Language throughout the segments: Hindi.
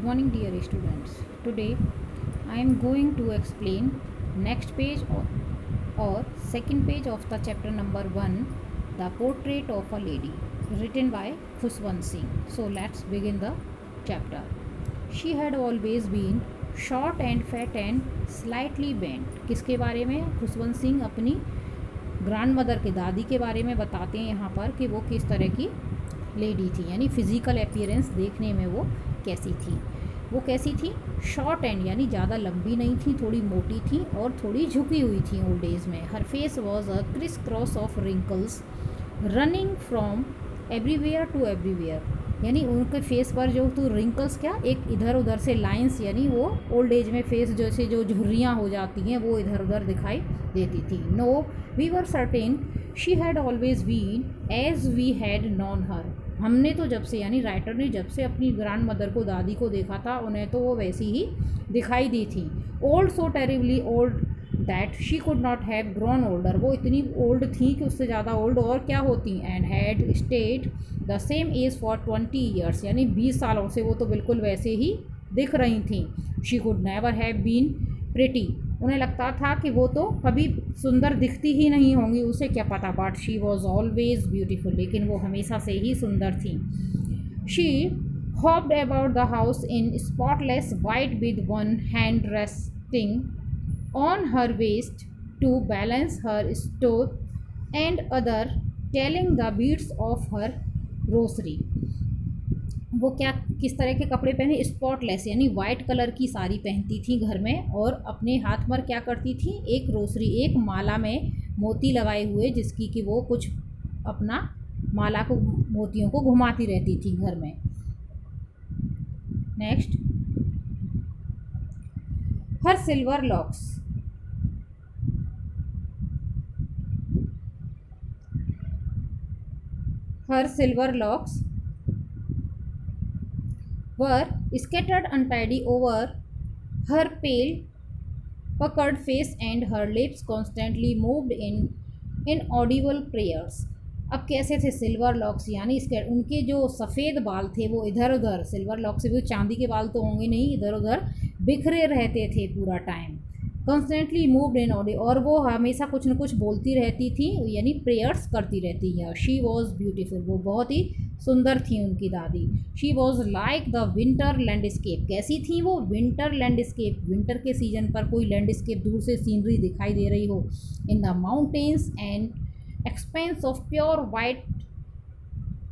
Good morning, dear students. Today I am going to explain next page or second page of the chapter number 1, The Portrait of a Lady, written by Khuswant Singh. So let's begin the chapter. She had always been short and fat and slightly bent. किसके बारे में? खुशवंत सिंह अपनी ग्रैंड मदर के दादी के बारे में बताते हैं यहाँ पर कि वो किस तरह की लेडी थी, यानी फिज़िकल अपीयरेंस देखने में वो कैसी थी। वो कैसी थी? शॉर्ट एंड, यानी ज़्यादा लंबी नहीं थी, थोड़ी मोटी थी और थोड़ी झुकी हुई थी ओल्ड एज में। हर face was a criss cross of wrinkles running from everywhere to everywhere, यानी उनके फेस पर जो तो रिंकल्स क्या, एक इधर उधर से लाइंस, यानी वो ओल्ड एज में फेस जैसे जो झुर्रियाँ हो जाती हैं वो इधर उधर दिखाई देती थी। No we were certain she had always been as we had known her, हमने तो जब से, यानी राइटर ने जब से अपनी ग्रैंड मदर को, दादी को देखा था, उन्हें तो वो वैसी ही दिखाई दी थी। Old, so terribly old that she could not have grown older, वो इतनी ओल्ड थी कि उससे ज़्यादा ओल्ड और क्या होती। And had stayed the same age for 20 years, यानी 20 सालों से वो तो बिल्कुल वैसे ही दिख रही थी। She could never have been pretty, उन्हें लगता था कि वो तो कभी सुंदर दिखती ही नहीं होंगी, उसे क्या पता, but she was always beautiful, लेकिन वो हमेशा से ही सुंदर थी। She hopped about the house in spotless white with one hand resting on her waist to balance her stoop and other telling the beats of her rosary. वो क्या, किस तरह के कपड़े पहने? स्पॉटलेस, यानी वाइट कलर की साड़ी पहनती थी घर में, और अपने हाथ पर क्या करती थी? एक रोसरी, एक माला में मोती लगाए हुए, जिसकी कि वो कुछ अपना माला को, मोतियों को घुमाती रहती थी घर में। Next, her silver locks, her silver locks were scattered untidy over her pale puckered face and her lips constantly moved in inaudible prayers। अब कैसे थे सिल्वर लॉक्स, यानी इसके उनके जो सफ़ेद बाल थे वो इधर उधर, सिल्वर लॉक से भी चांदी के बाल तो होंगे नहीं, इधर उधर बिखरे रहते थे पूरा time. Constantly moved in Audi, और वो हमेशा कुछ न कुछ बोलती रहती थी, यानी प्रेयर्स करती रहती है। शी वॉज ब्यूटीफुल, वो बहुत ही सुंदर थी उनकी दादी। She was like the winter landscape, कैसी थी वो? विंटर लैंडस्केप, विंटर के सीजन पर कोई लैंडस्केप, दूर से सीनरी दिखाई दे रही हो। In the mountains and expense of pure white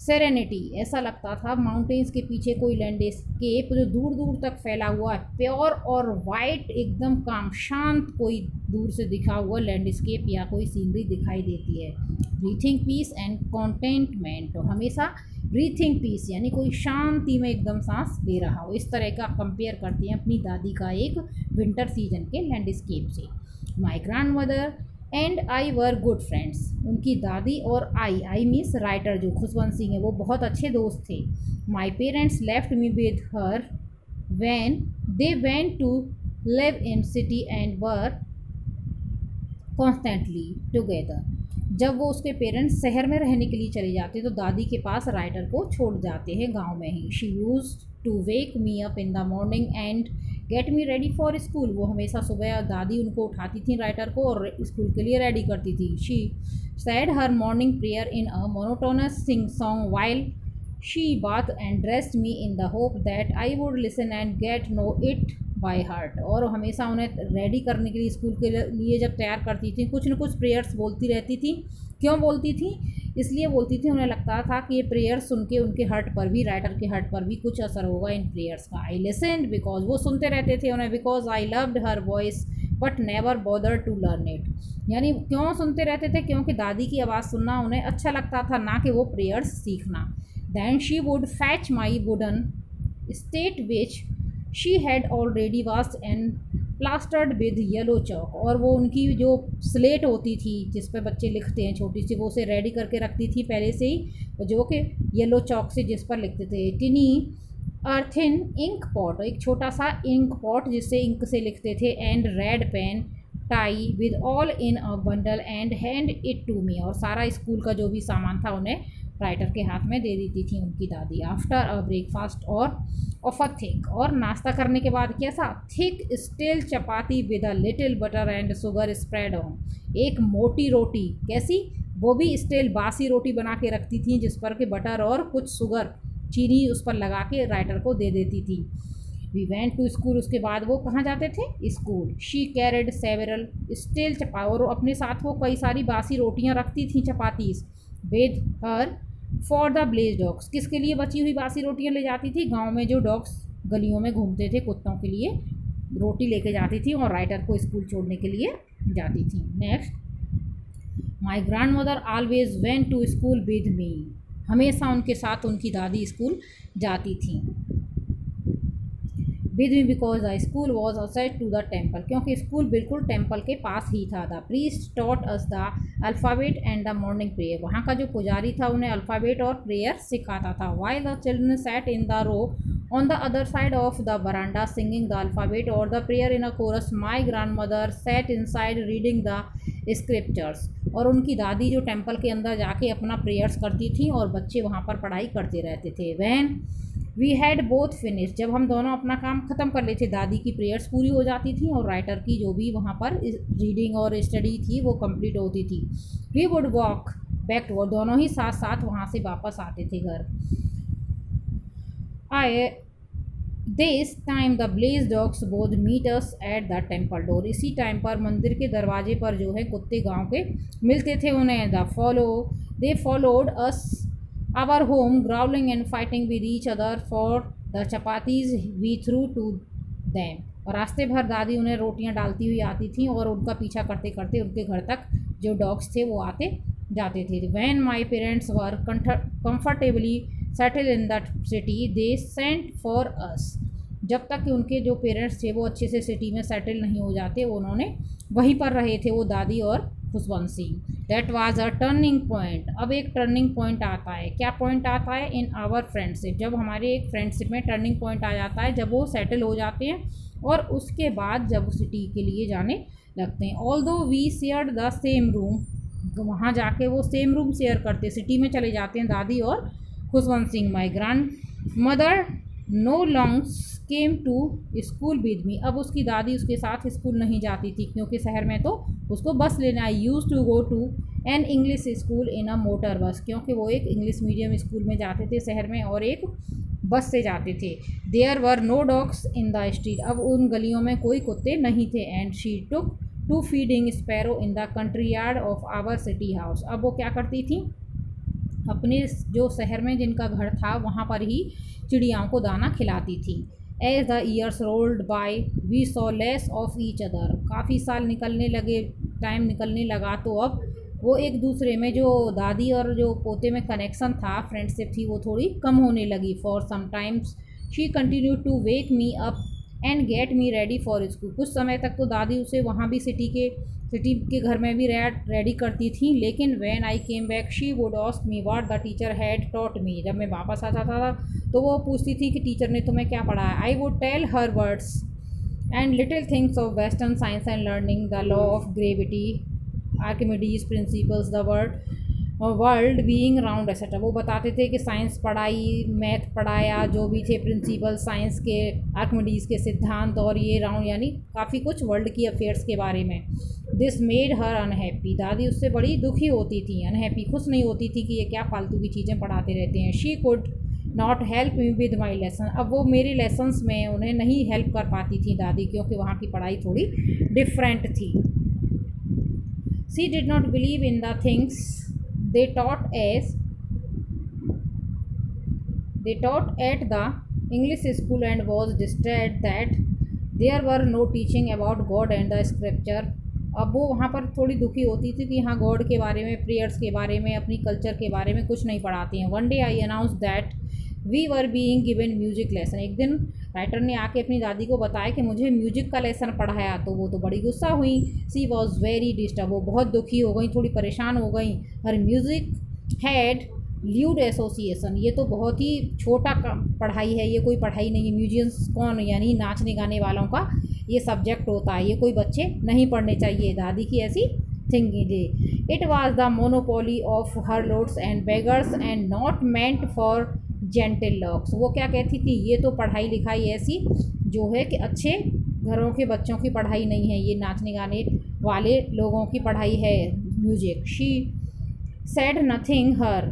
serenity, ऐसा लगता था माउंटेन्स के पीछे कोई लैंडस्केप जो दूर दूर तक फैला हुआ है, प्योर और वाइट, एकदम काम शांत, कोई दूर से दिखा हुआ लैंडस्केप या कोई सीनरी दिखाई देती है। ब्रीथिंग पीस एंड कॉन्टेंटमेंट, तो हमेशा ब्रीथिंग पीस, यानी कोई शांति में एकदम सांस ले रहा हो, इस तरह का कंपेयर करती हैं अपनी दादी का एक विंटर सीजन के लैंडस्केप से। My grand mother and I were good friends, उनकी दादी और आई मीन्स राइटर जो खुशवंत सिंह है, वो बहुत अच्छे दोस्त थे। My parents left me with her when they went to live in city and were constantly together, जब वो उसके पेरेंट्स शहर में रहने के लिए चले जाते तो दादी के पास राइटर को छोड़ जाते हैं गांव में ही। She used to wake me up in the morning and get me ready for school, वो हमेशा सुबह दादी उनको उठाती थी राइटर को और स्कूल के लिए रेडी करती थी। She said her morning prayer in a monotonous sing song while she bathed and dressed me in the hope that I would listen and get know it by heart, और हमेशा उन्हें रेडी करने के लिए, स्कूल के लिए जब तैयार करती थी, कुछ न कुछ प्रेयर्स बोलती रहती थी। क्यों बोलती थी? इसलिए बोलती थी, उन्हें लगता था कि ये प्रेयर सुन के उनके हार्ट पर भी, राइटर के हार्ट पर भी कुछ असर होगा इन प्रेयर्स का। आई लिसन्ड बिकॉज, वो सुनते रहते थे उन्हें, because I loved her voice but never bother to learn it, यानी क्यों सुनते रहते थे? क्योंकि दादी की आवाज़ सुनना उन्हें अच्छा लगता था, ना कि वो प्रेयर्स सीखना। Then she would fetch my wooden slate which she had already washed and plastered with yellow chalk, और वो उनकी जो स्लेट होती थी जिस पर बच्चे लिखते हैं छोटी सी, वो उसे रेडी करके रखती थी पहले से ही, जो कि येलो चौक से जिस पर लिखते थे। टिनी अर्थिन इंक पॉट, एक छोटा सा इंक पॉट जिससे इंक से लिखते थे। And red pen tie with all in a bundle and hand it to me, और सारा स्कूल का जो भी सामान था उन्हें राइटर के हाथ में दे देती थी उनकी दादी। आफ्टर अ ब्रेकफास्ट, और ऑफ अ थिक, और नाश्ता करने के बाद कैसा, thick steel chapati with a little butter and sugar spread on, एक मोटी रोटी, कैसी, वो भी स्टील बासी रोटी बना के रखती थी जिस पर के बटर और कुछ शुगर चीनी उस पर लगा के राइटर को दे देती थी। वी वेंट टू स्कूल, उसके बाद वो कहाँ जाते थे, school. She carried several stale chapatis, और अपने साथ वो कई सारी बासी रोटियाँ रखती थी, chapatis, with her for the blaze dogs, किसके लिए बची हुई बासी रोटियाँ ले जाती थी, गांव में जो डॉग्स गलियों में घूमते थे कुत्तों के लिए रोटी लेके जाती थी और राइटर को स्कूल छोड़ने के लिए जाती थी। Next, my grand mother always went to school with me, हमेशा उनके साथ उनकी दादी स्कूल जाती थी। With me because the school was attached to the temple, क्योंकि स्कूल बिल्कुल टेम्पल के पास ही था। The priest taught us the alphabet and the morning prayer, वहाँ का जो पुजारी था उन्हें अल्फ़ाबेट और प्रेयर सिखाता था। While the children sat in the row on the other side of the veranda singing the alphabet और the prayer in a chorus, my grand mother sat inside reading the scriptures, और उनकी दादी जो टेम्पल के अंदर जाके अपना प्रेयर्स करती थी और बच्चे वहाँ पर पढ़ाई करते रहते थे। When we had both finish, जब हम दोनों अपना काम ख़त्म कर लेते, दादी की प्रेयर्स पूरी हो जाती थी और राइटर की जो भी वहाँ पर रीडिंग और स्टडी थी वो कंप्लीट होती थी। We would walk back to, दोनों ही साथ साथ वहाँ से वापस आते थे घर। At this time the blaze dogs both meet us at the temple door, इसी टाइम पर मंदिर के दरवाजे पर जो है कुत्ते गांव के मिलते थे उन्हें। They followed us our home growling and fighting with each other for the chapatis we threw to them, और रास्ते भर दादी उन्हें रोटियां डालती हुई आती थी और उनका पीछा करते करते उनके घर तक जो डॉग्स थे वो आते जाते थे। When my parents were comfortably settle in that city they sent for us, जब तक कि उनके जो पेरेंट्स थे वो अच्छे से सिटी में सेटल नहीं हो जाते, उन्होंने वहीं पर रहे थे वो दादी और खुशवंशी। That was a turning point, अब एक टर्निंग पॉइंट आता है। क्या पॉइंट आता है, इन आवर फ्रेंडशिप, जब हमारे एक फ्रेंडशिप में टर्निंग पॉइंट आ जाता है, जब वो सेटल हो जाते हैं और उसके बाद जब वो सिटी के लिए जाने लगते हैं। Although we shared the same room, वहाँ जाके वो सेम रूम शेयर करते, सिटी में चले जाते हैं दादी और Khushwant Singh. My grand mother no longer came to school with me, अब उसकी दादी उसके साथ स्कूल नहीं जाती थी क्योंकि शहर में तो उसको बस लेना। I use to go to an English school in a motor bus, क्योंकि वो एक इंग्लिश मीडियम स्कूल में जाते थे शहर में और एक बस से जाते थे। There were no dogs in the street, अब उन गलियों में कोई कुत्ते नहीं थे। And she took to feeding sparrow in the courtyard of our city house, अब वो क्या करती थी, अपने जो शहर में जिनका घर था वहाँ पर ही चिड़ियाओं को दाना खिलाती थी। As the years rolled by we saw less of each other, काफ़ी साल निकलने लगे, टाइम निकलने लगा तो अब वो एक दूसरे में जो दादी और जो पोते में कनेक्शन था, फ्रेंडशिप थी, वो थोड़ी कम होने लगी। For some times she continue to wake me up and get me ready for school, कुछ समय तक तो दादी उसे वहाँ भी सिटी के घर में भी रेडी करती थी, लेकिन when I came back she would ask me what the teacher had taught me, जब मैं वापस आता था तो वो पूछती थी कि टीचर ने तुम्हें क्या पढ़ाया। I would tell her words and little things of western science and learning the law of gravity, Archimedes principles, the world being round etcetera, वो बताते थे कि साइंस पढ़ाई, मैथ पढ़ाया, जो भी थे प्रिंसिपल साइंस के, आर्किमिडीज के सिद्धांत, और ये राउंड यानी काफ़ी कुछ वर्ल्ड की अफेयर्स के बारे में। दिस मेड हर अनहैप्पी, दादी उससे बड़ी दुखी होती थी, अनहैप्पी, खुश नहीं होती थी कि ये क्या फालतू की चीज़ें पढ़ाते रहते हैं। She could not help me with my lesson, अब वो मेरे लेसन्स में उन्हें नहीं हेल्प कर पाती थी दादी, क्योंकि वहाँ की पढ़ाई थोड़ी डिफरेंट थी। She did not believe in the things they taught at the English school and was distressed that there were no teaching about God and the scripture, अब वो वहाँ पर थोड़ी दुखी होती थी कि हाँ गॉड के बारे में, प्रेयर्स के बारे में, अपनी कल्चर के बारे में कुछ नहीं पढ़ाते हैं। One day I announce that we were being given music lesson, एक दिन राइटर ने आके अपनी दादी को बताया कि मुझे म्यूजिक का लेसन पढ़ाया, तो वो तो बड़ी गुस्सा हुई। सी वॉज वेरी डिस्टर्ब, वो बहुत दुखी हो गई, थोड़ी परेशान हो गई। हर म्यूज़िक हैड ल्यूड एसोसिएशन, ये तो बहुत ही छोटा पढ़ाई है, ये कोई पढ़ाई नहीं है। म्यूजियम्स कौन, यानी नाचने गाने वालों का ये सब्जेक्ट होता है, ये कोई बच्चे नहीं पढ़ने चाहिए, दादी की ऐसी थिंकिंग थी। It was the monopoly of her loads and beggars and not meant for gentle locks. वो क्या कहती थी, ये तो पढ़ाई लिखाई ऐसी जो है कि अच्छे घरों के बच्चों की पढ़ाई नहीं है, ये नाचने गाने वाले लोगों की पढ़ाई है म्यूजिक। शी सेड नथिंग हर,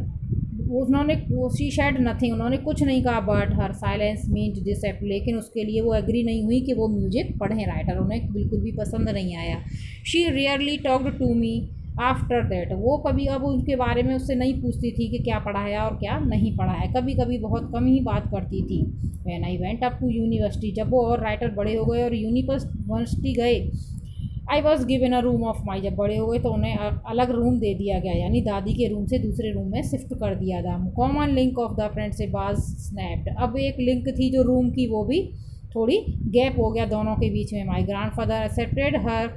उन्होंने शी शेड नथिंग, उन्होंने कुछ नहीं कहा, but her silence meant receptor, लेकिन उसके लिए वो एग्री नहीं हुई कि वो म्यूजिक पढ़ें। राइटर उन्हें बिल्कुल भी पसंद नहीं आया। She rarely talked to me after that, वो कभी अब उनके बारे में उससे नहीं पूछती थी कि क्या पढ़ा है और क्या नहीं पढ़ा है, कभी कभी बहुत कम ही बात करती थी। When I went up to university, जब वो और राइटर बड़े हो गए और यूनिवर्सिटी गए, I was given a room of my, जब बड़े हो गए तो उन्हें अलग रूम दे दिया गया, यानी दादी के रूम से दूसरे रूम में शिफ्ट कर दिया था। Common link of the friendship was snapped, अब एक लिंक थी जो रूम की वो भी थोड़ी गैप हो गया दोनों के बीच में। My grand father accepted her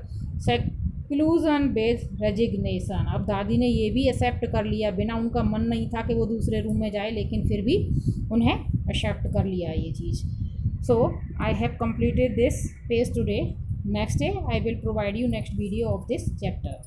seclusion based resignation, अब दादी ने ये भी एक्सेप्ट कर लिया, बिना उनका मन नहीं था कि वो दूसरे रूम में जाए, लेकिन फिर भी उन्हें एक्सेप्ट कर लिया ये चीज़। So I have completed this page today. Next day I will provide you next video of this chapter.